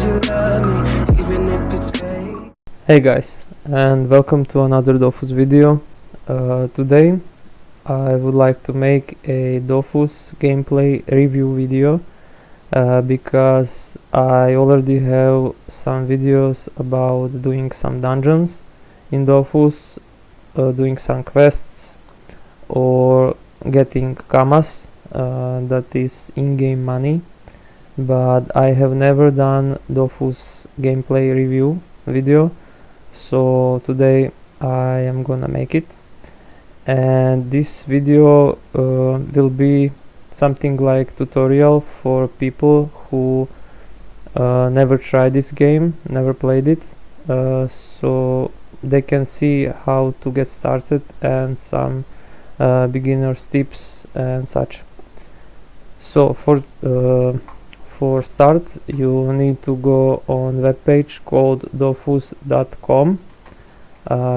you love me, even if it's fake. Hey guys, and welcome to another DOFUS video. Today I would like to make a DOFUS gameplay review video because I already have some videos about doing some dungeons in DOFUS, doing some quests or getting kamas, that is in-game money, but I have never done DOFUS gameplay review video. So today I am gonna make it, and this video will be something like tutorial for people who never tried this game, never played it, so they can see how to get started and some beginners tips and such. So for start, you need to go on webpage called dofus.com.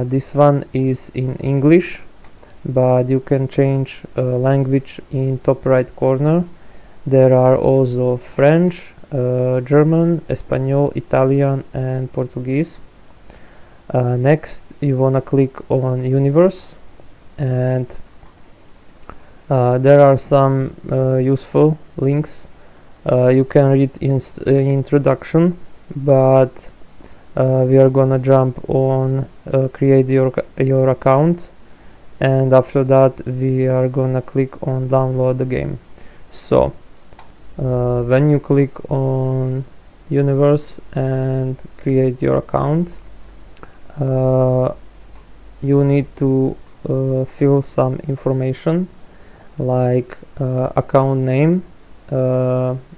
This one is in English, but you can change language in top right corner. There are also French, German, Espanol, Italian and Portuguese. Next you wanna click on universe, and there are some useful links. You can read in introduction, but we are gonna jump on create your account, and after that we are gonna click on download the game. So when you click on universe and create your account, you need to fill some information like account name.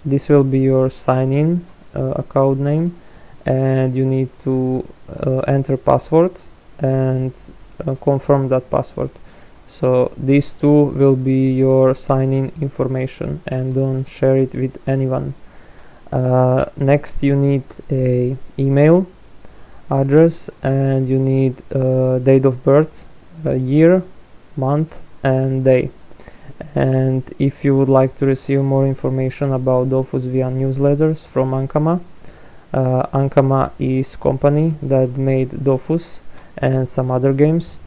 This will be your sign-in account name, and you need to enter password and confirm that password. So these two will be your sign-in information, and don't share it with anyone. Next you need a email address, and you need date of birth, year, month and day. And if you would like to receive more information about DOFUS via newsletters from Ankama, Ankama is company that made DOFUS and some other games.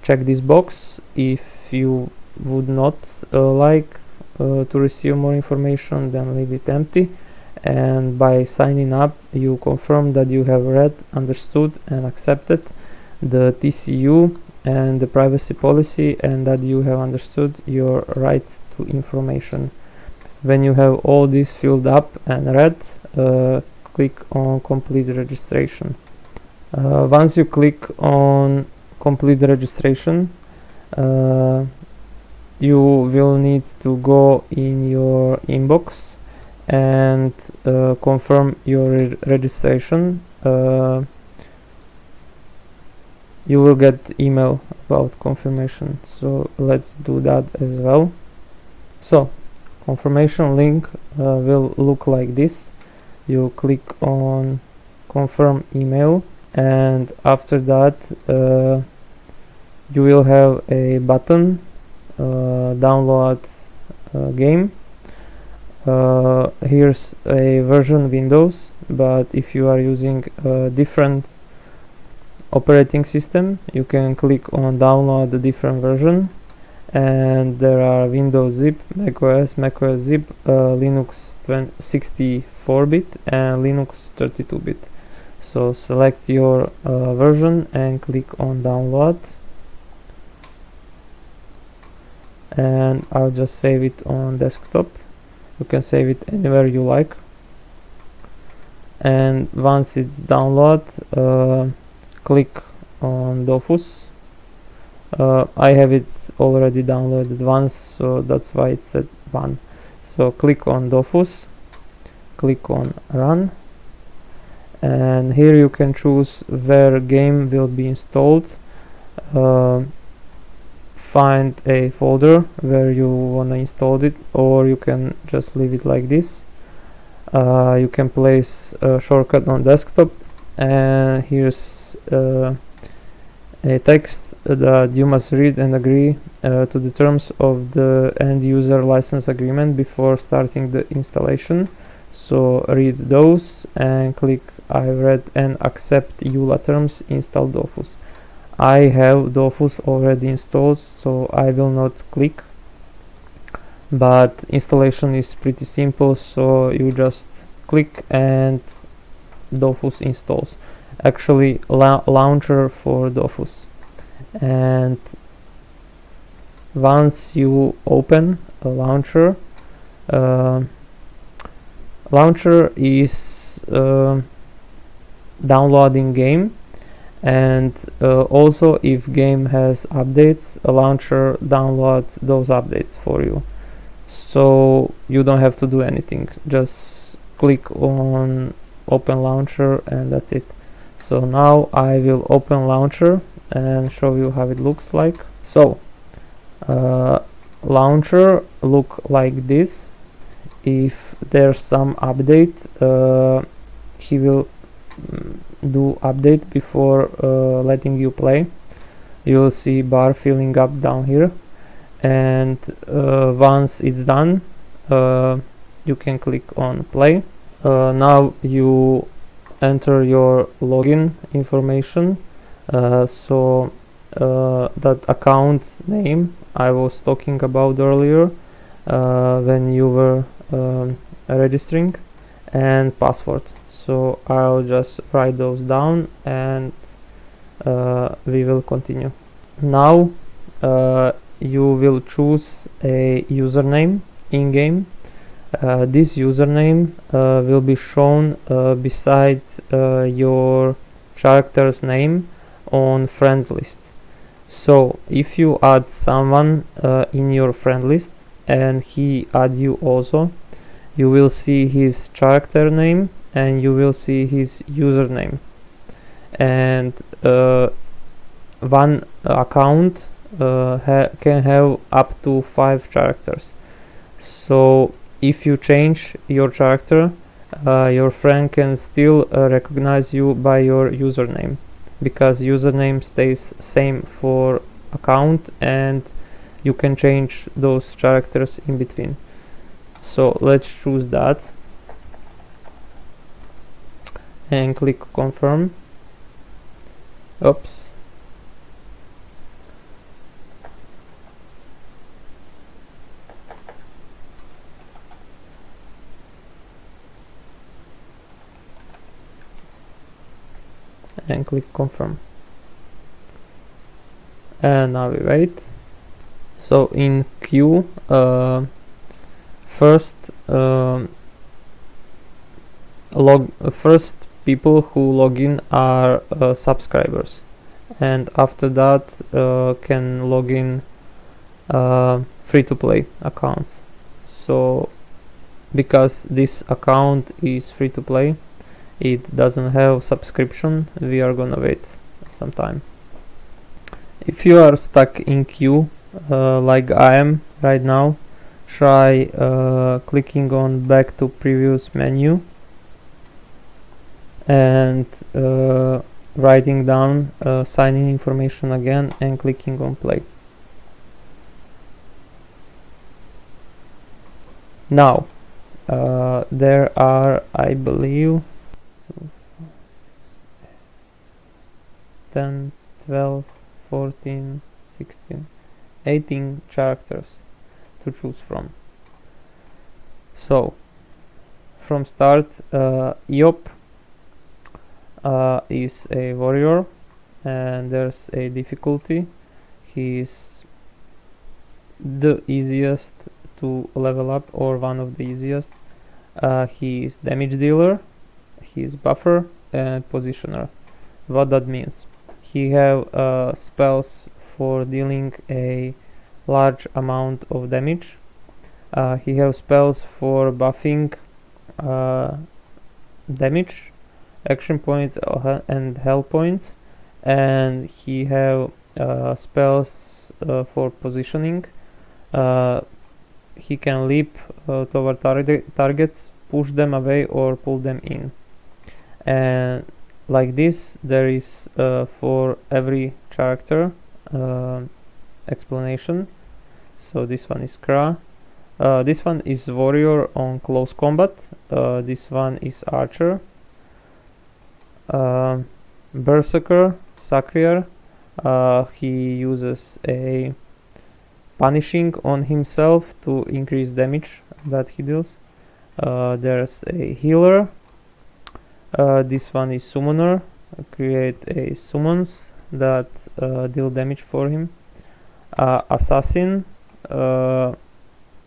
Check this box if you would not like to receive more information, then leave it empty, and by signing up you confirm that you have read, understood and accepted the TCU and the privacy policy, and that you have understood your right to information. When you have all this filled up and read, click on complete registration. Once you click on complete registration, you will need to go in your inbox and confirm your registration. You will get email about confirmation, so let's do that as well. So confirmation link will look like this. You click on confirm email, and after that you will have a button download game. Here's a version Windows, but if you are using a different operating system, you can click on download the different version, and there are Windows Zip, macOS Zip, Linux 64-bit and Linux 32-bit. So select your version and click on download, and I'll just save it on desktop. You can save it anywhere you like, and once it's download, click on DOFUS. I have it already downloaded once, so that's why it's at 1. So click on DOFUS, click on run, and here you can choose where game will be installed. Find a folder where you wanna install it, or you can just leave it like this. You can place a shortcut on desktop, and here's a text that you must read and agree to the terms of the end user license agreement before starting the installation. So read those and click I read and accept EULA terms, install DOFUS. I have DOFUS already installed, so I will not click, but installation is pretty simple, so you just click and DOFUS installs. Actually, launcher for DOFUS. And once you open a launcher, launcher is downloading game, and also if game has updates, a launcher download those updates for you, so you don't have to do anything. Just click on open launcher and that's it. So now I will open launcher and show you how it looks like. So launcher look like this. If there's some update, he will do update before letting you play. You will see bar filling up down here, and once it's done, you can click on play. Now you enter your login information, so that account name I was talking about earlier when you were registering, and password. So I'll just write those down and we will continue. Now you will choose a username in game. This username will be shown beside your character's name on friends list. So if you add someone in your friend list and he add you also, you will see his character name and you will see his username, and one account can have up to 5 characters. So if you change your character, your friend can still recognize you by your username, because username stays same for account and you can change those characters in between. So let's choose that and click confirm. Oops. And click confirm. And now we wait. So in queue, first people who log in are subscribers, and after that can log in free-to-play accounts. So because this account is free-to-play, it doesn't have subscription, we are gonna wait some time. If you are stuck in queue like I am right now, try clicking on back to previous menu and writing down sign-in information again and clicking on play. Now there are, I believe, 10, 12, 14, 16, 18 characters to choose from. So from start, Eop is a warrior, and there's a difficulty. He's the easiest to level up, or one of the easiest. He is damage dealer, he is buffer, and positioner. What that means: he have spells for dealing a large amount of damage. He have spells for buffing damage, action points and health points, and he have spells for positioning. He can leap toward targets, push them away, or pull them in. And like this, there is for every character explanation. So this one is Kra. This one is warrior on close combat. This one is archer. Berserker, Sacrier. He uses a punishing on himself to increase damage that he deals. There's a healer. This one is summoner. Create a summons that deal damage for him. Assassin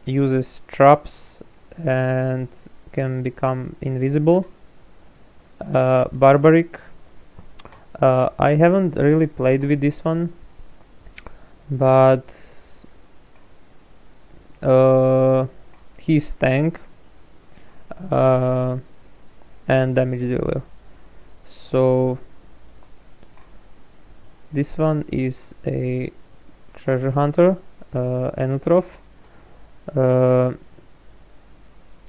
uses traps and can become invisible. Barbaric. I haven't really played with this one, but he's tank and damage dealer. So this one is a treasure hunter, Enutroph,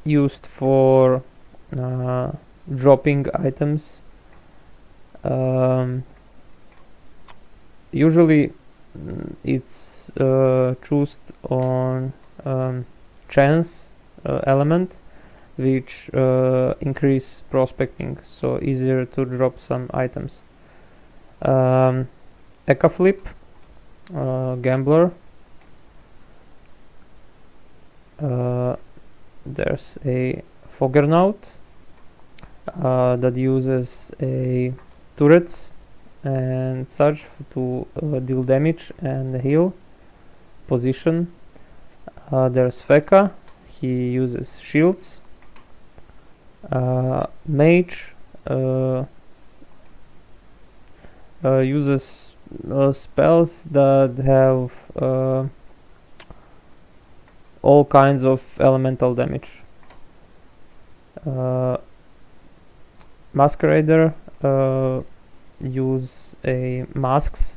used for dropping items. Usually it's chosen on chance element, which increase prospecting, so easier to drop some items. Ecaflip, gambler. There's a Foggernaut that uses a turrets and such to deal damage and heal position. There's Feka, he uses shields. Mage uses spells that have all kinds of elemental damage. Masquerader use a masks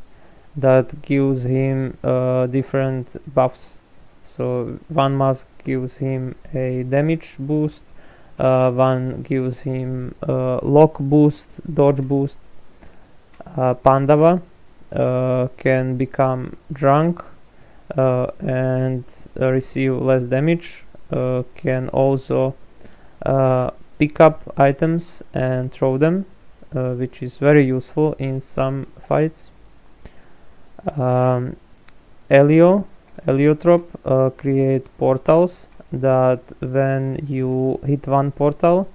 that gives him different buffs. So one mask gives him a damage boost, one gives him lock boost, dodge boost. Pandava can become drunk and receive less damage, can also pick up items and throw them, which is very useful in some fights. Heliotrop create portals that when you hit one portal,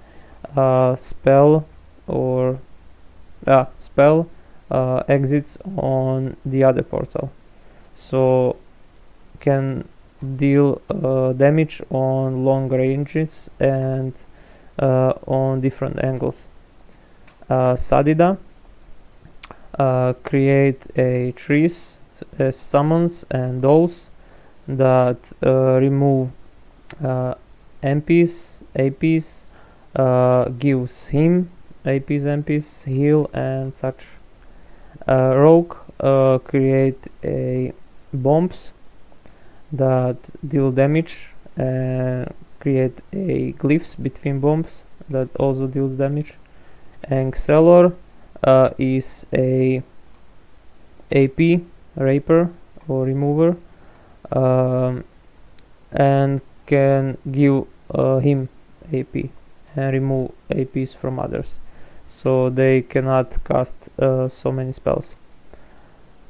spell exits on the other portal, so can deal damage on long ranges and on different angles. Sadida create a trees as summons and dolls that remove MPs, APs, gives him APs, MPs, heal and such. Rogue create a bombs that deal damage and create a glyphs between bombs that also deals damage. And Xelor is a AP raper or remover, and can give him AP and remove APs from others, so they cannot cast so many spells.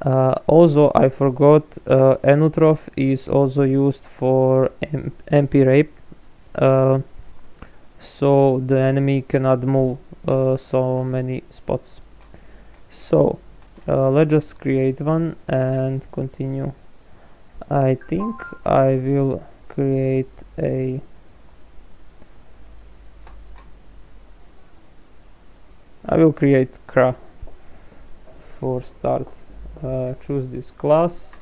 Also, I forgot, Enutroph is also used for MP rape, so the enemy cannot move so many spots. So let's just create one and continue. I think I will create a Kra for start. Choose this class.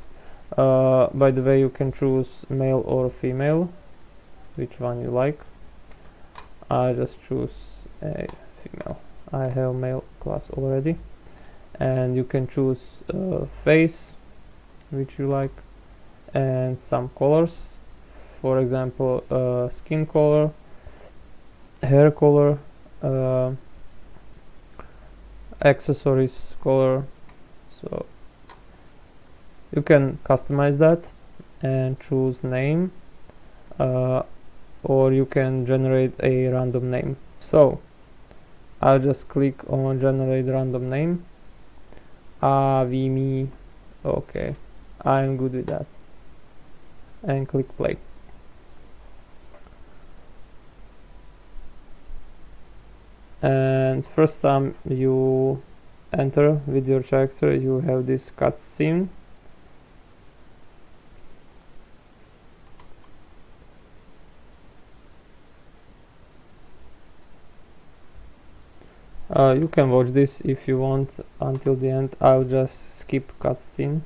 By the way, you can choose male or female, which one you like. I just choose a female. I have male class already, and you can choose face, which you like, and some colors, for example skin color, hair color, accessories color, so you can customize that and choose name. or you can generate a random name. So I'll just click on generate random name. Vimi. Okay, I'm good with that, and click play. And first time you enter with your character, you have this cutscene. You can watch this if you want until the end. I'll just skip cutscene,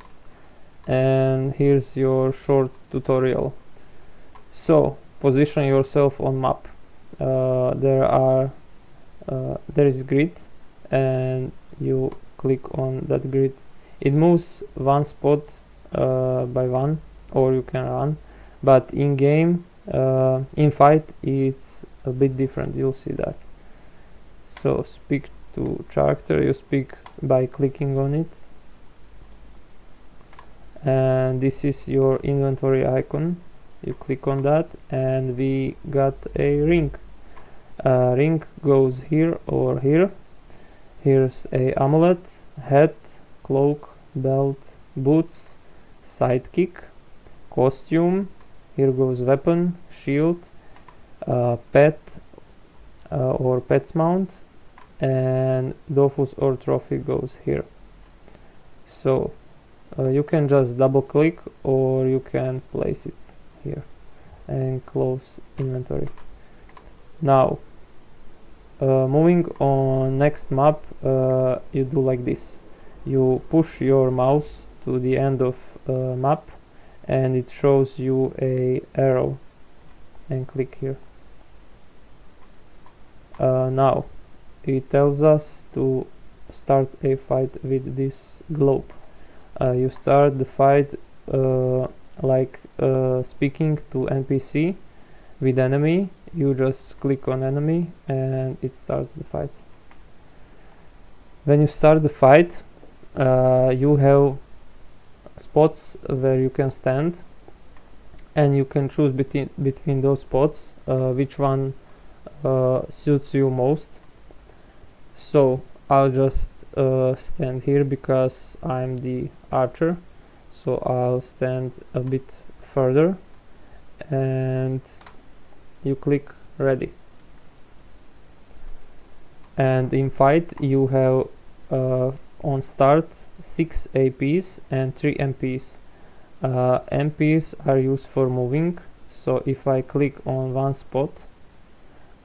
and here's your short tutorial. So position yourself on map. There is grid, and you click on that grid. It moves one spot by one, or you can run, but in game, in fight, it's a bit different. You'll see that. So speak to character, you speak by clicking on it, and this is your inventory icon. You click on that, and we got a ring. Ring goes here or here. Here's a amulet, hat, cloak, belt, boots, sidekick, costume. Here goes weapon, shield, pet or pet's mount, and DOFUS or trophy goes here. So you can just double click, or you can place it here and close inventory. Now moving on next map, you do like this. You push your mouse to the end of map, and it shows you a arrow, and click here. Now it tells us to start a fight with this globe. You start the fight like speaking to NPC with enemy. You just click on enemy, and it starts the fight. When you start the fight, you have spots where you can stand, and you can choose between those spots which one suits you most. So I'll just stand here because I'm the archer, so I'll stand a bit further, and you click ready. And in fight you have on start 6 APs and 3 MPs. MPs are used for moving, so if I click on one spot,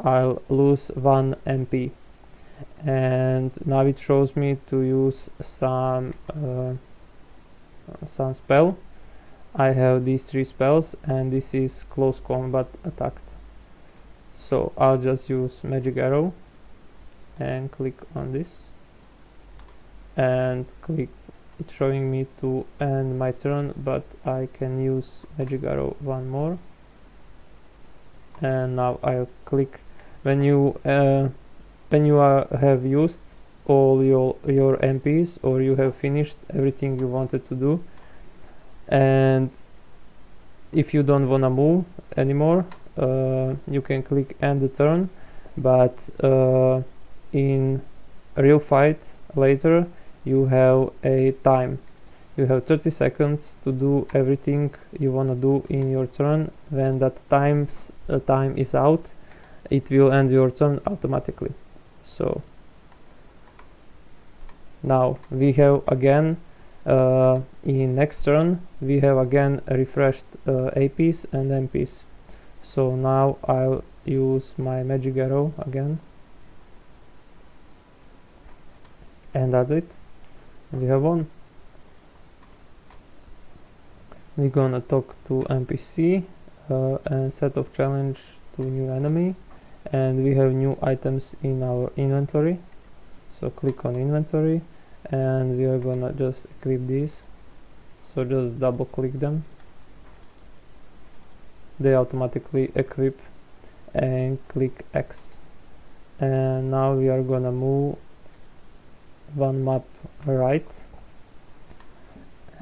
I'll lose 1 MP. And now it shows me to use some spell. I have these 3 spells, and this is close combat attacked. So I'll just use magic arrow and click on this, and click. It's showing me to end my turn, but I can use magic arrow one more, and now I'll click. When you have used all your MPs, or you have finished everything you wanted to do, and if you don't wanna move anymore, you can click end the turn. But in a real fight later, you have a time. You have 30 seconds to do everything you wanna do in your turn. When that time is out, it will end your turn automatically. So now we have again in next turn we have again refreshed APs and MPs. So now I'll use my magic arrow again, and that's it. We have won. We're gonna talk to NPC and set of challenge to new enemy, and we have new items in our inventory. So click on inventory, and we are gonna just equip these. So just double click them, they automatically equip, and click X. And now we are gonna move one map right,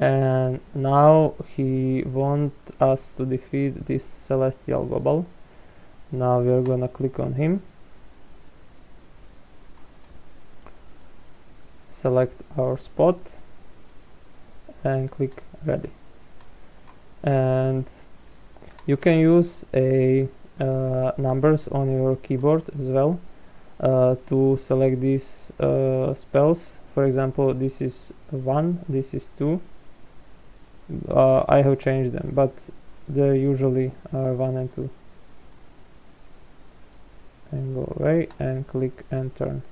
and now he wants us to defeat this celestial gobble. Now we are gonna click on him, select our spot and click ready. And you can use a numbers on your keyboard as well to select these spells. For example, this is 1, this is 2. I have changed them, but they usually are 1 and 2. And go away and click and turn.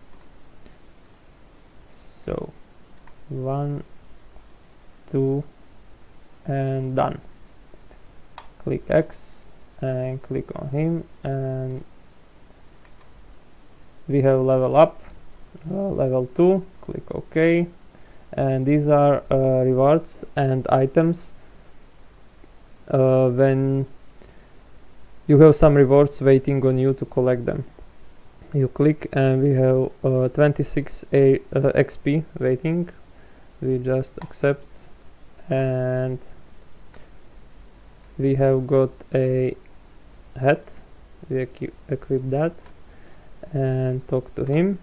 So 1, 2 and done. Click X and click on him, and we have level up, level 2. Click OK, and these are rewards and items. When you have some rewards waiting on you to collect them, you click and we have 26 XP waiting. We just accept, and we have got a hat. We equip that and talk to him,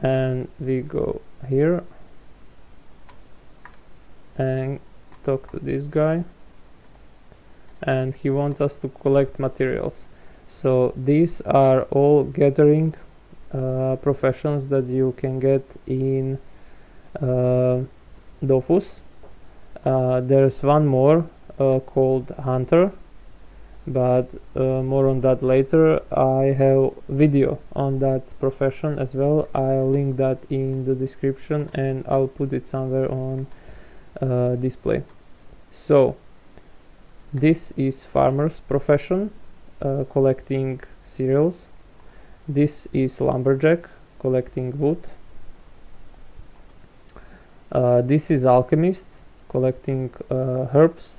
and we go here and talk to this guy, and he wants us to collect materials. So these are all gathering professions that you can get in DOFUS. There's one more called Hunter, but more on that later. I have video on that profession as well. I'll link that in the description, and I'll put it somewhere on display. So this is farmer's profession, collecting cereals. This is lumberjack, collecting wood. This is alchemist, collecting herbs.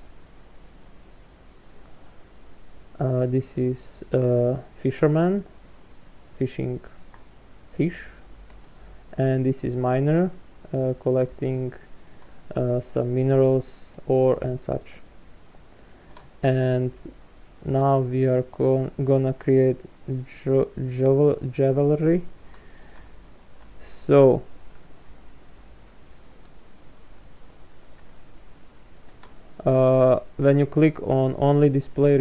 This is fisherman, fishing fish. And this is miner, collecting some minerals, ore and such. And now we are gonna create jewelry. So when you click on only display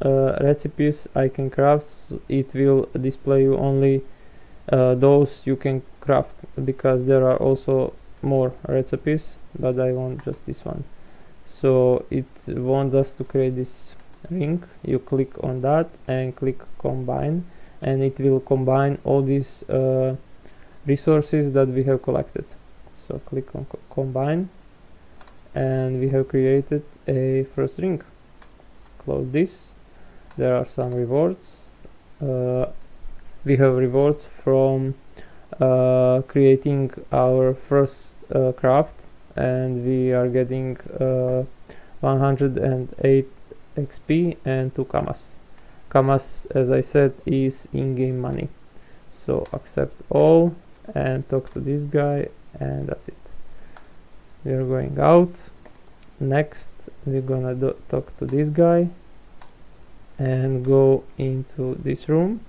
recipes I can craft, it will display you only those you can craft, because there are also more recipes, but I want just this one. So it wants us to create this ring. You click on that and click combine, and it will combine all these resources that we have collected. So click on combine, and we have created a first ring. Close this. There are some rewards. We have rewards from creating our first craft, and we are getting 108 XP and 2 kamas. Kamas, as I said, is in-game money. So accept all and talk to this guy, and that's it. We are going out. Next we're gonna talk to this guy and go into this room,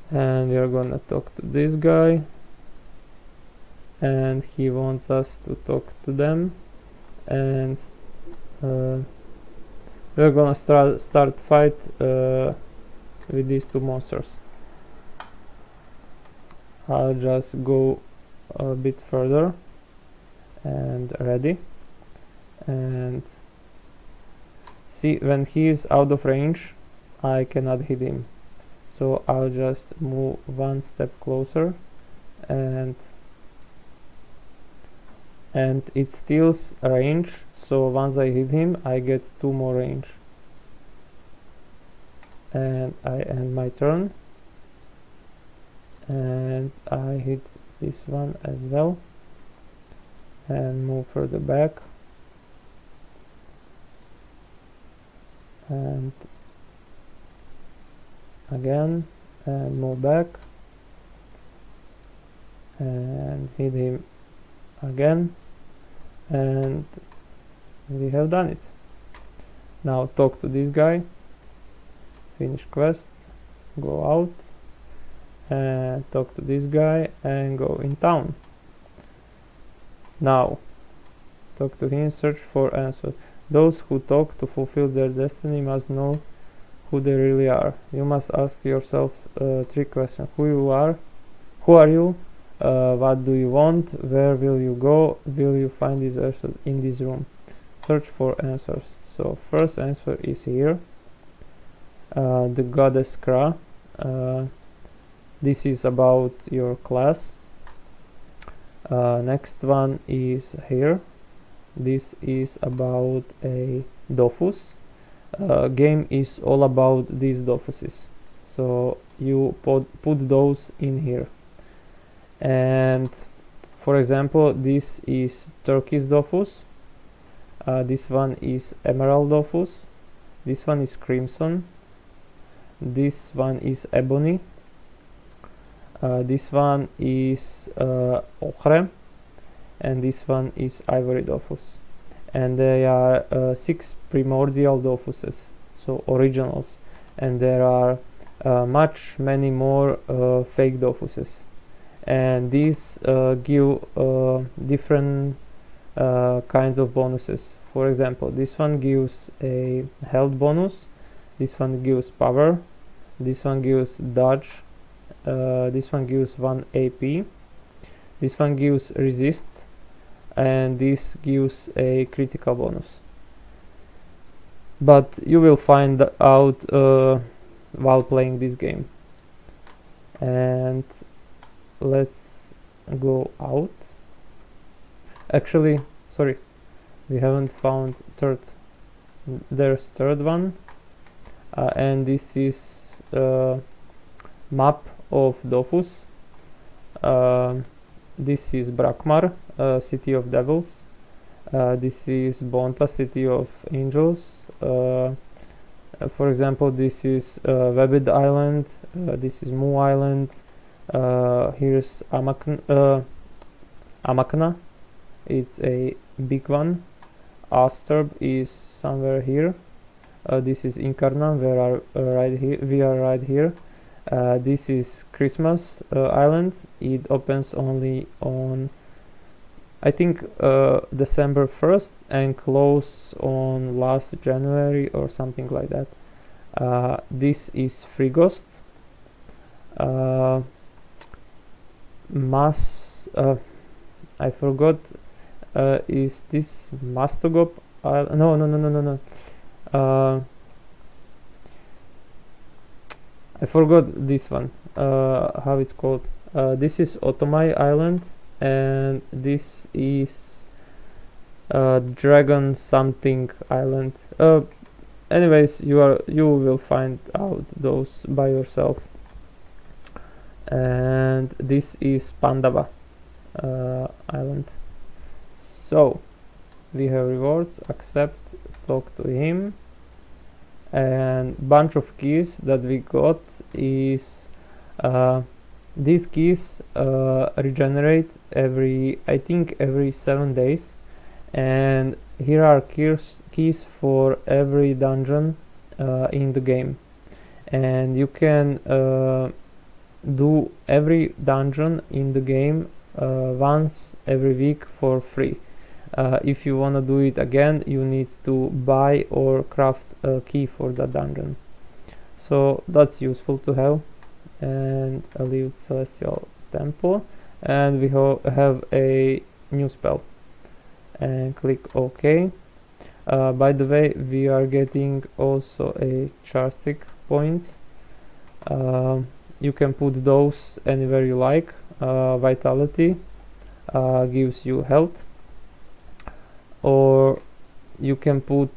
and we are gonna talk to this guy, and he wants us to talk to them, and we're gonna start fight with these two monsters. I'll just go a bit further and ready, and see, when he is out of range I cannot hit him, so I'll just move one step closer, and it steals range, so once I hit him I get 2 more range, and I end my turn, and I hit this one as well and move further back, and again and move back, and hit him again, and we have done it. Now talk to this guy, finish quest, go out, and talk to this guy and go in town. Now talk to him, search for answers. Those who talk to fulfill their destiny must know who they really are. You must ask yourself 3 questions. Who are you, what do you want, where will you go, will you find these answers in this room. Search for answers. So first answer is here, the goddess Kra. This is about your class. Next one is here. This is about a DOFUS. Game is all about these DOFUSes, so you put those in here. And for example, this is turquoise DOFUS, this one is emerald DOFUS, this one is crimson, this one is ebony, this one is ochre, and this one is ivory DOFUS. And they are 6 primordial DOFUSes, so originals, and there are many more fake DOFUSes, and these give different kinds of bonuses. For example, this one gives a health bonus, this one gives power, this one gives dodge, this one gives 1 AP, this one gives resist, and this gives a critical bonus. But you will find out while playing this game. And let's go out. Actually, sorry, we haven't found third. There's third one, and this is map of DOFUS. This is Brakmar, City of Devils. This is Bonta, City of Angels. For example, this is Webbed Island. This is Mu Island. Here's Amakna. It's a big one. Asturb is somewhere here. This is Incarna, we are right here. This is Christmas Island. It opens only on, I think, December 1st and close on last January or something like that. This is Frigost. I forgot. Is this Mastogop? No. I forgot this one, how it's called. This is Otomai Island, and this is Dragon something Island. Anyways, you will find out those by yourself. And this is Pandava Island. So we have rewards, accept, talk to him, and bunch of keys that we got is these keys regenerate every 7 days, and here are keys for every dungeon in the game, and you can do every dungeon in the game once every week for free. If you want to do it again, you need to buy or craft a key for that dungeon, so that's useful to have. And I leave Celestial Temple, and we have a new spell, and click OK. By the way, we are getting also a charstick points. You can put those anywhere you like. Vitality gives you health, or you can put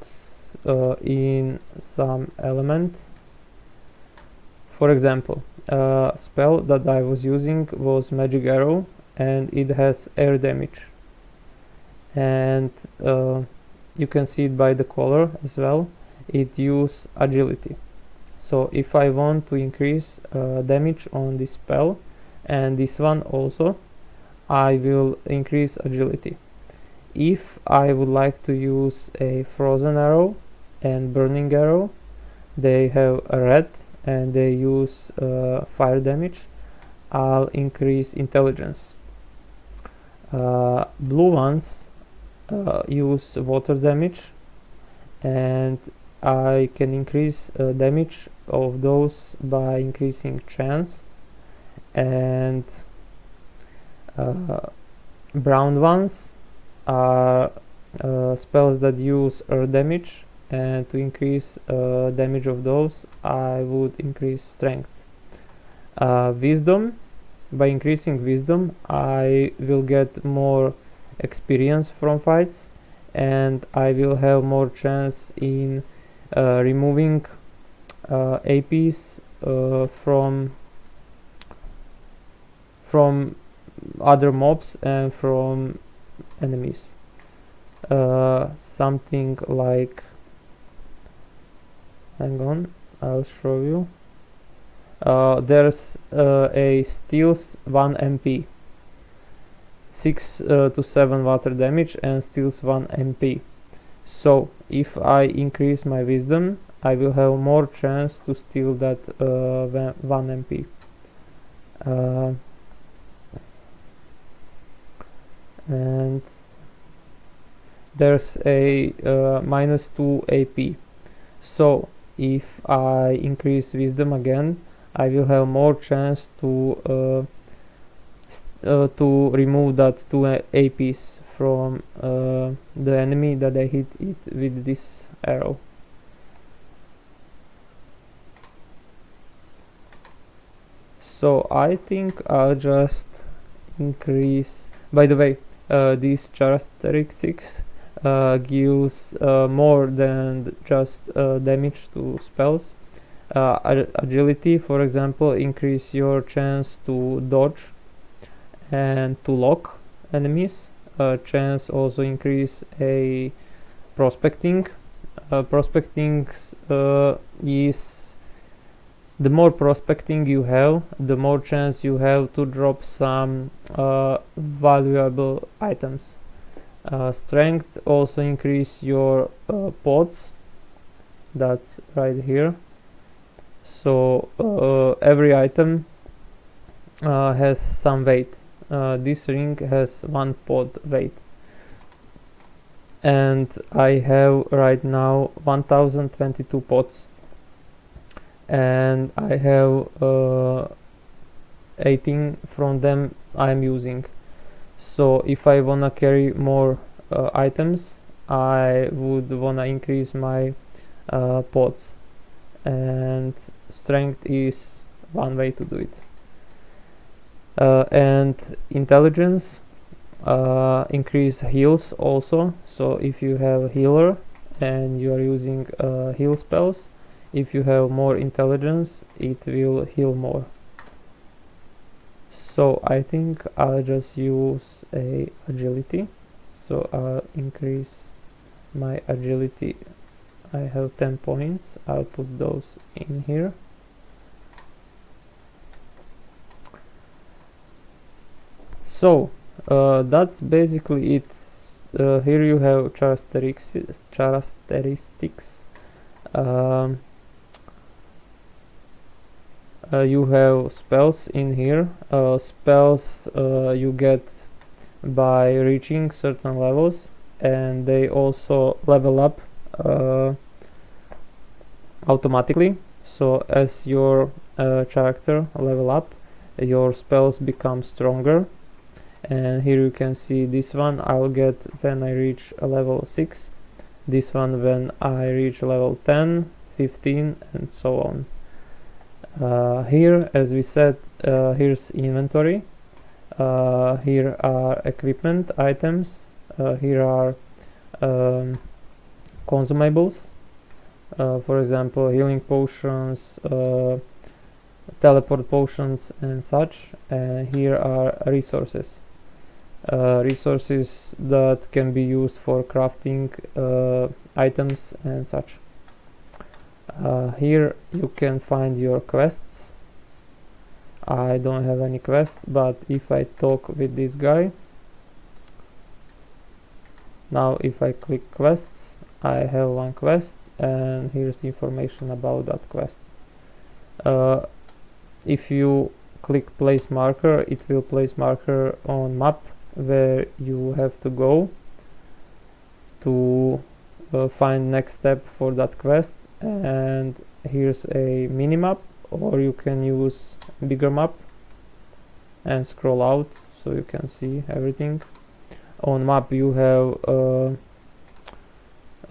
in some element. For example, spell that I was using was Magic Arrow, and it has air damage, and you can see it by the color as well. It uses agility. So if I want to increase damage on this spell and this one also, I will increase agility. If I would like to use a frozen arrow and burning arrow, they have a red and they use fire damage, I'll increase intelligence. Blue ones use water damage, and I can increase damage of those by increasing chance. And brown ones are spells that use earth damage, and to increase damage of those I would increase strength. Wisdom, by increasing wisdom I will get more experience from fights, and I will have more chance in removing APs from other mobs and from enemies. Something like, hang on, I'll show you. There's a steals 1 MP, 6 to 7 water damage, and steals 1 MP. So if I increase my wisdom, I will have more chance to steal that 1 MP. And there's a -2 AP. So if I increase wisdom again, I will have more chance to remove that 2 APs from the enemy that I hit it with this arrow. So I think I'll just increase. By the way, these characteristics gives more than just damage to spells. Agility, for example, increase your chance to dodge and to lock enemies. Chance also increase a prospecting. Prospecting is, the more prospecting you have, the more chance you have to drop some valuable items. Strength also increase your pods, that's right here. So every item has some weight. This ring has 1 pod weight, and I have right now 1022 pods, and I have 18 from them I'm using. So if I wanna carry more items, I would wanna increase my pods, and strength is one way to do it. And intelligence, increase heals also. So if you have a healer and you are using heal spells, if you have more intelligence, it will heal more. So I think I'll just use a agility. So I'll increase my agility. I have 10 points. I'll put those in here. So that's basically it. Here you have characteristics. You have spells in here. Spells you get by reaching certain levels, and they also level up automatically. So as your character level up, your spells become stronger. And here you can see this one I'll get when I reach a level 6, this one when I reach level 10, 15, and so on. Here, as we said, here's inventory. Here are equipment items. Here are consumables. For example, healing potions, teleport potions, and such. And here are resources. Resources that can be used for crafting items and such. Here you can find your quests. I don't have any quest, but if I talk with this guy, now if I click quests, I have one quest, and here's information about that quest. If you click place marker, it will place marker on map where you have to go to find next step for that quest. And here's a mini map, or you can use bigger map and scroll out so you can see everything. On map you have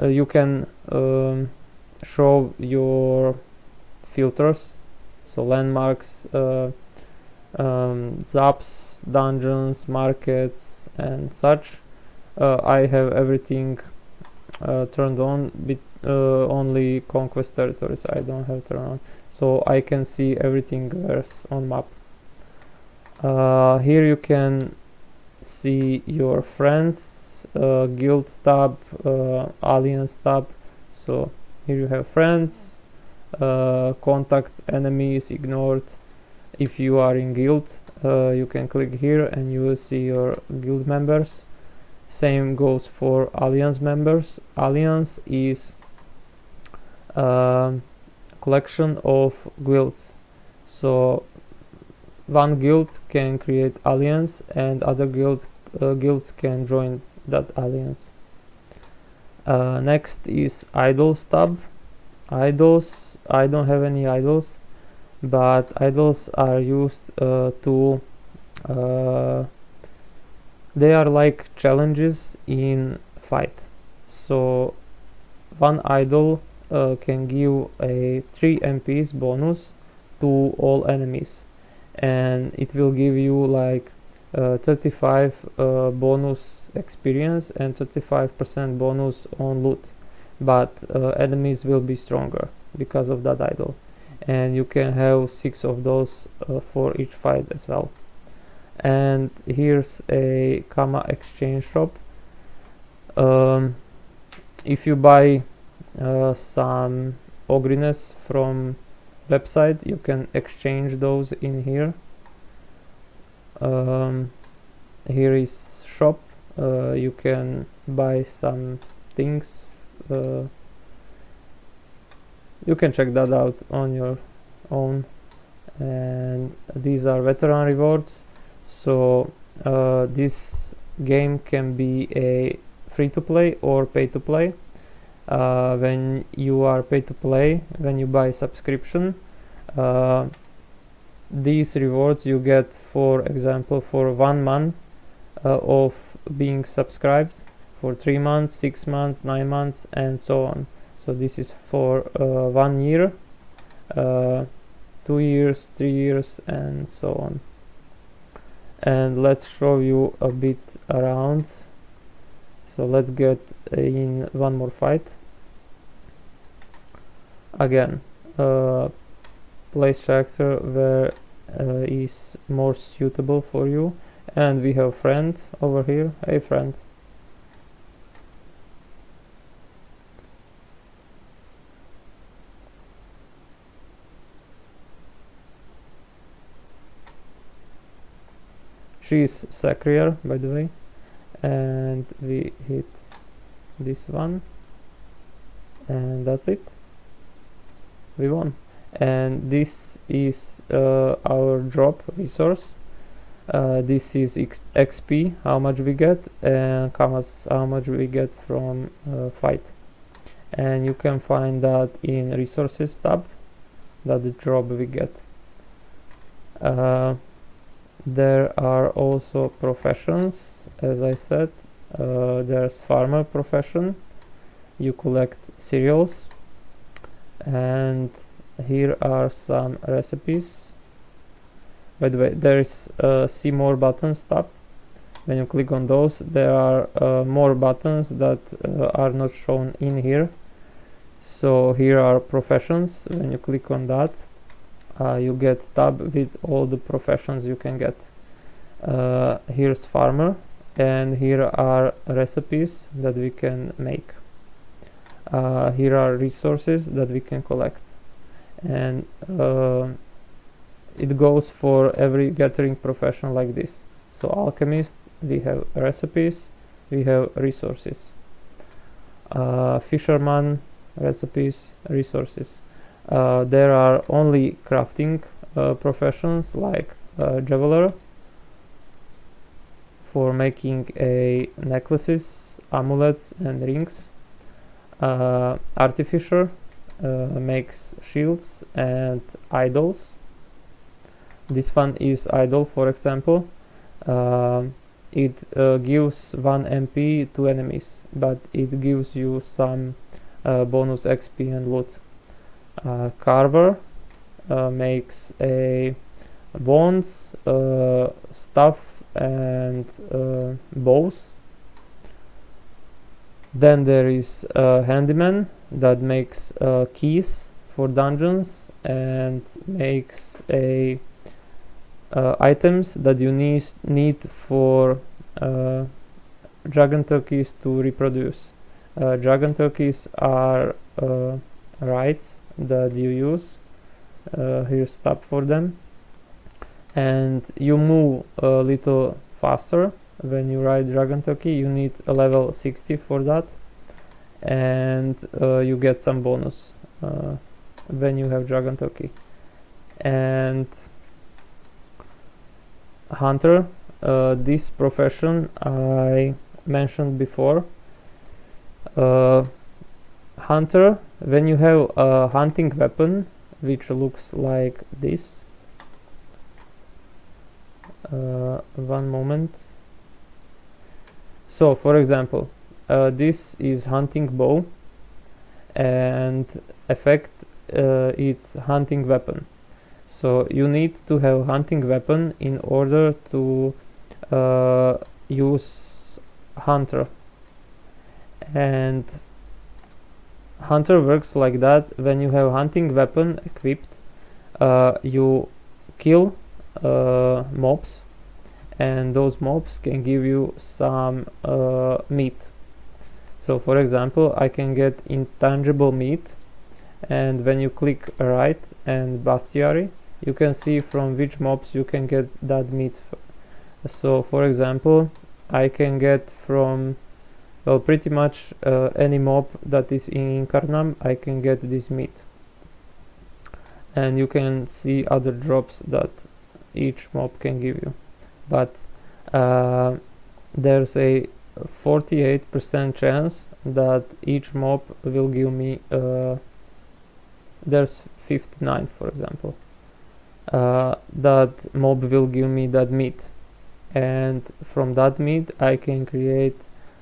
you can show your filters, so landmarks, zaps, dungeons, markets and such. I have everything turned on, but only conquest territories I don't have turned on, so I can see everything there's on map. Here you can see your friends, guild tab, alliance tab. So here you have friends, contact, enemies, ignored. If you are in guild, you can click here and you will see your guild members. Same goes for alliance members. Alliance is collection of guilds, so one guild can create alliance and other guilds can join that alliance. Next is idols tab. Idols, I don't have any idols, but idols are used to they are like challenges in fight. So one idol can give a 3 MPs bonus to all enemies, and it will give you like 35 bonus experience and 35% bonus on loot, but enemies will be stronger because of that idol, and you can have 6 of those for each fight as well. And here's a comma exchange shop. If you buy some ogriness from website, you can exchange those in here. Here is shop. You can buy some things. You can check that out on your own. And these are veteran rewards. So this game can be a free to play or pay to play. When you are pay to play, when you buy subscription, these rewards you get, for example, for 1 month of being subscribed, for 3 months, 6 months, 9 months and so on. So this is for 1 year, 2 years, 3 years and so on. And let's show you a bit around. So let's get in one more fight. Again, place character where is more suitable for you. And we have friend over here. Hey friend. She is Sacrier, by the way, and we hit this one, and that's it. We won. And this is our drop resource. This is XP, how much we get, and commas, how much we get from fight. And you can find that in resources tab, that the drop we get. There are also professions, as I said. There's farmer profession. You collect cereals, and here are some recipes. By the way, there is see more buttons tab. When you click on those, there are more buttons that are not shown in here. So here are professions. When you click on that, you get tab with all the professions you can get. Here's farmer, and here are recipes that we can make. Here are resources that we can collect, and it goes for every gathering profession like this. So alchemist, we have recipes, we have resources. Fisherman, recipes, resources. There are only crafting professions like jeweler for making necklaces, amulets and rings. Artificer makes shields and idols. This one is idol, for example. It gives 1 MP to enemies, but it gives you some bonus XP and loot. Carver makes wands, staff and bows. Then there is handyman that makes keys for dungeons and makes items that you need for dragon turkeys to reproduce. Dragon turkeys are rights that you use. Here's stop for them, and you move a little faster when you ride dragon turkey. You need a level 60 for that, and you get some bonus when you have dragon turkey. And hunter, this profession I mentioned before. Hunter, when you have a hunting weapon which looks like this, one moment. So for example, this is hunting bow, and effect it's hunting weapon. So you need to have hunting weapon in order to use hunter. And hunter works like that. When you have hunting weapon equipped, you kill mobs, and those mobs can give you some meat. So for example, I can get intangible meat, and when you click right and bestiary, you can see from which mobs you can get that meat. So for example, I can get from, well, pretty much any mob that is in Incarnam, I can get this meat. And you can see other drops that each mob can give you, but there's a 48% chance that each mob will give me there's 59, for example, that mob will give me that meat, and from that meat I can create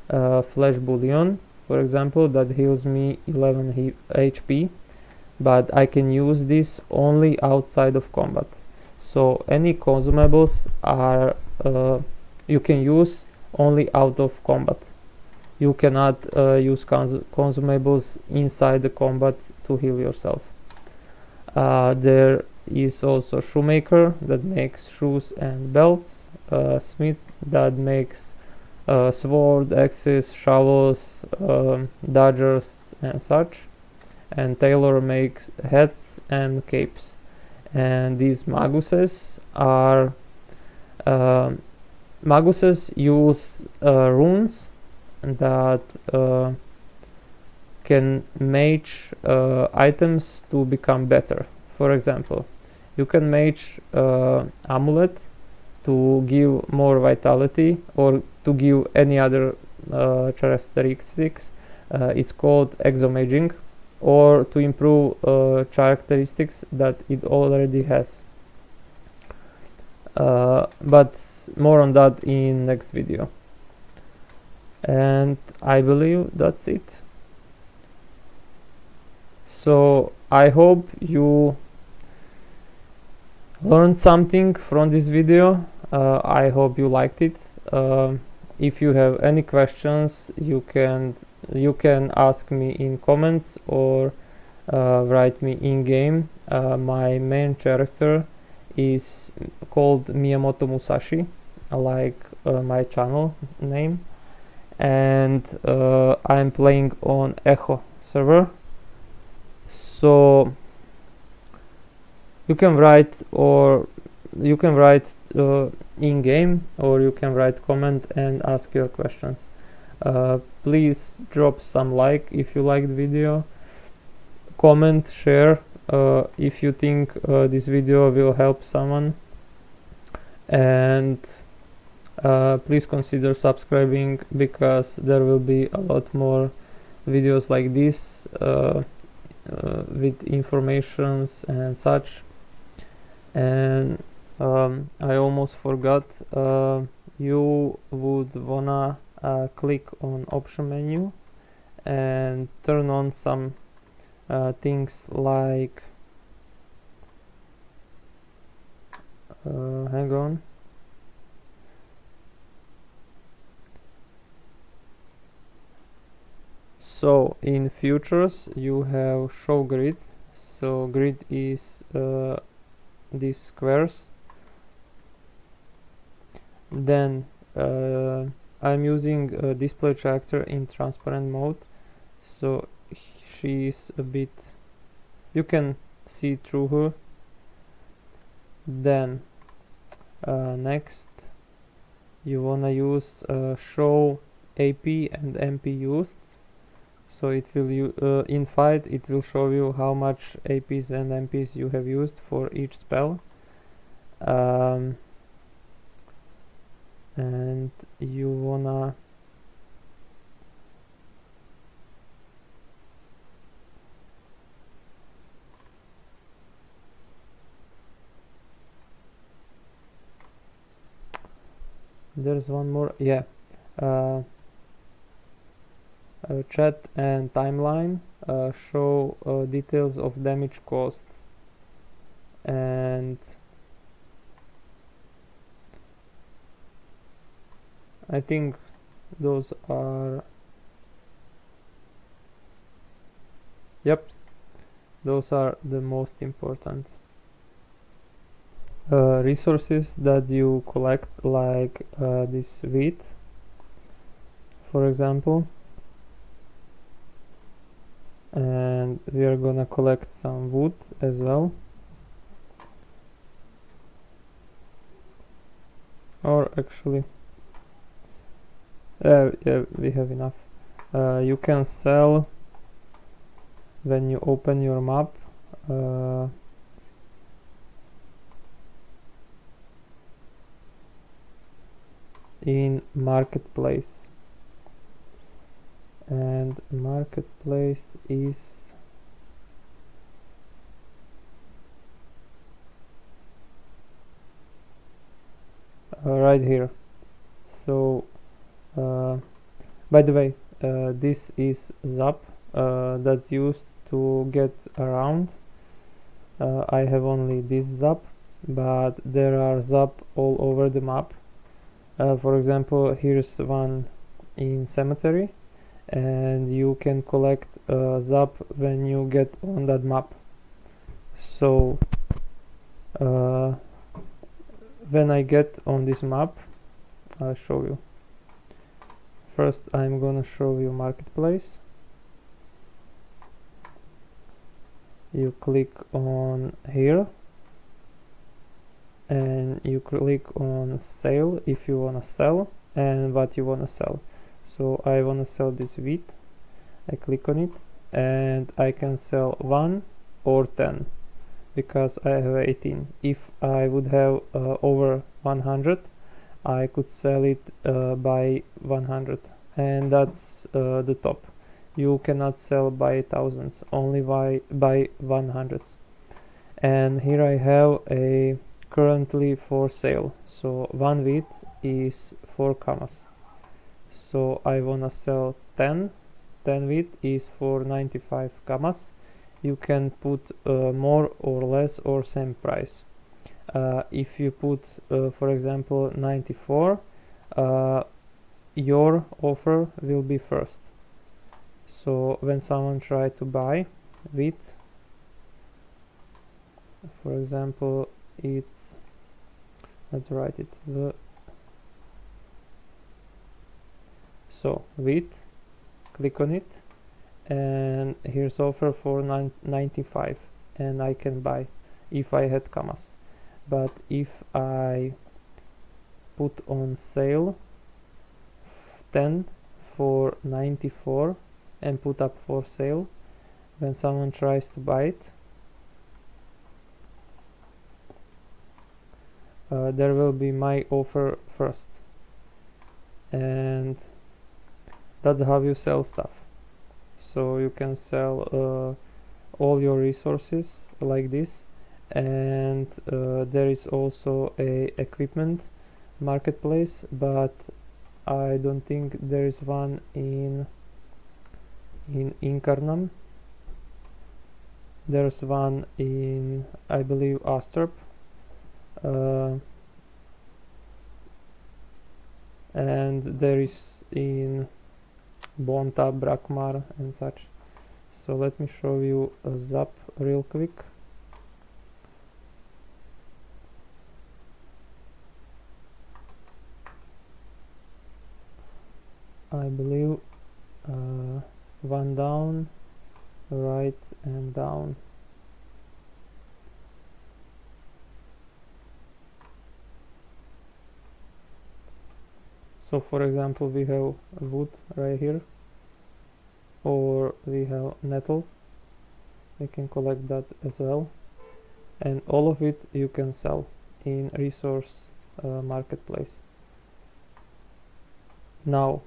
flesh bouillon, for example, that heals me 11 HP, but I can use this only outside of combat. So any consumables are you can use only out of combat. You cannot use consumables inside the combat to heal yourself. There is also shoemaker that makes shoes and belts, smith that makes sword, axes, shovels, daggers and such, and tailor makes hats and capes. And these maguses are maguses use runes that can mage items to become better. For example, you can mage amulet to give more vitality or to give any other characteristics. It's called exomaging, or to improve characteristics that it already has. But more on that in next video. And I believe that's it. So I hope you learned something from this video. I hope you liked it. If you have any questions, you can ask me in comments or write me in game. My main character is called Miyamoto-Musashi, like my channel name, and I'm playing on Echo server. So You can write, or you can write in game, or you can write comment and ask your questions. Please drop some like if you liked the video, comment, share if you think this video will help someone, and please consider subscribing, because there will be a lot more videos like this with informations and such. And I almost forgot, you would wanna click on option menu and turn on some things like hang on. So in futures you have show grid. So grid is these squares. Then I'm using a display tractor in transparent mode, so she's a bit, you can see through her. Then next you wanna use show AP and MP used. So it will in fight it will show you how much APs and MPs you have used for each spell. And you wanna there's one more, yeah. Chat and timeline show details of damage caused, and I think those are, yep, those are the most important resources that you collect, like this wheat, for example. And we are gonna collect some wood as well, or actually yeah, we have enough. You can sell when you open your map in marketplace, and marketplace is right here. So by the way, this is ZAP that's used to get around. I have only this ZAP, but there are ZAP all over the map. For example, here's one in cemetery, and you can collect ZAP when you get on that map. So when I get on this map, I'll show you. First I'm gonna show you marketplace. You click on here and you click on sale if you wanna sell and what you wanna sell. So I wanna sell this wheat. I click on it and I can sell 1 or 10 because I have 18. If I would have over 100, I could sell it by 100, and that's the top. You cannot sell by thousands, only by 100s. And here I have a currently for sale. So 1 wheat is 4 kamas. So I wanna sell 10 wheat is for 95 kamas. You can put more or less or same price. If you put for example 94, your offer will be first. So when someone try to buy wheat, for example, it's, let's write it, so wheat, click on it, and here's offer for 95, and I can buy. if I had commas. But if I put on sale 10 for 94 and put up for sale, when someone tries to buy it, there will be my offer first, and that's how you sell stuff. So you can sell all your resources like this, and there is also a equipment marketplace, but I don't think there is one in Incarnam. There's one in, I believe, Astrup, and there is in Bonta, Brakmar and such. So let me show you a Zap real quick. I believe one down, right and down. So for example, we have wood right here, or we have nettle. We can collect that as well, and all of it you can sell in resource marketplace. Now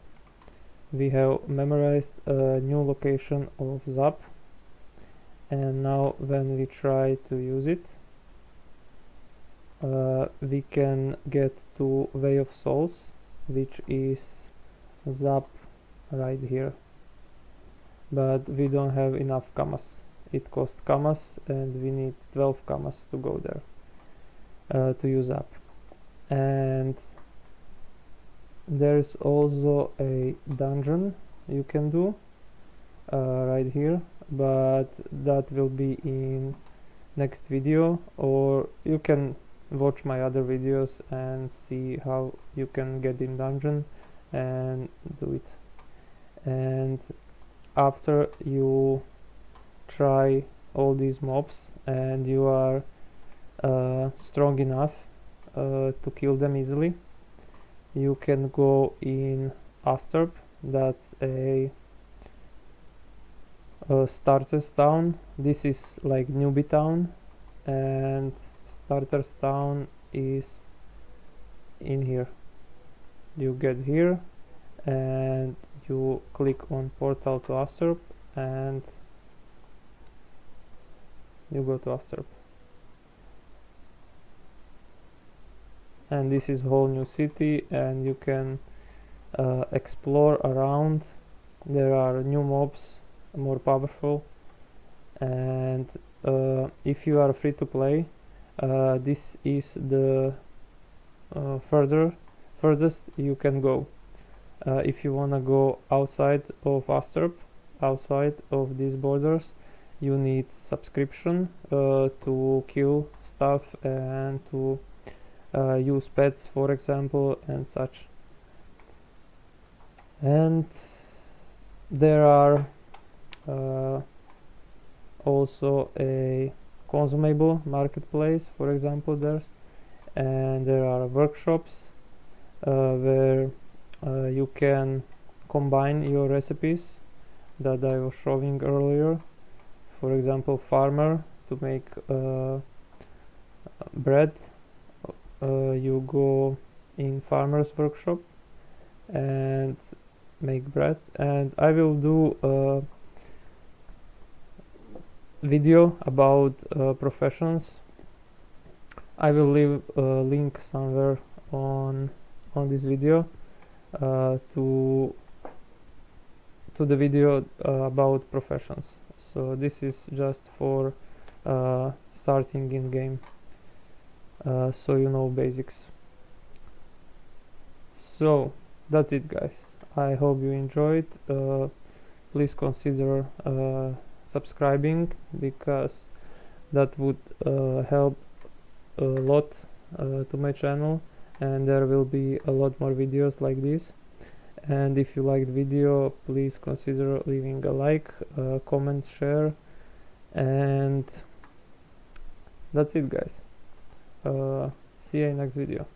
we have memorized a new location of Zap, and now when we try to use it, we can get to Way of Souls, which is Zap right here, but we don't have enough commas. It costs commas, and we need 12 commas to go there to use Zap. And there's also a dungeon you can do right here, but that will be in next video, or you can watch my other videos and see how you can get in dungeon and do it. And after you try all these mobs and you are strong enough to kill them easily, you can go in Astrup. That's a starter's town. This is like newbie town, and starter's town is in here. You get here and you click on portal to Astrup and you go to Astrup. And this is whole new city, and you can explore around. There are new mobs, more powerful, and if you are free to play, this is the furthest you can go. If you wanna go outside of Astrup, outside of these borders, you need subscription to kill stuff and to use pets, for example, and such. And there are also a consumable marketplace, for example, and there are workshops where you can combine your recipes that I was showing earlier. For example, farmer, to make bread, you go in farmer's workshop and make bread. And I will do a video about professions. I will leave a link somewhere on this video to the video about professions. So this is just for starting in game, so you know basics. So that's it, guys. I hope you enjoyed. Please consider subscribing, because that would help a lot to my channel, and there will be a lot more videos like this. And if you liked video, please consider leaving a like, comment, share, and that's it, guys. See you in next video.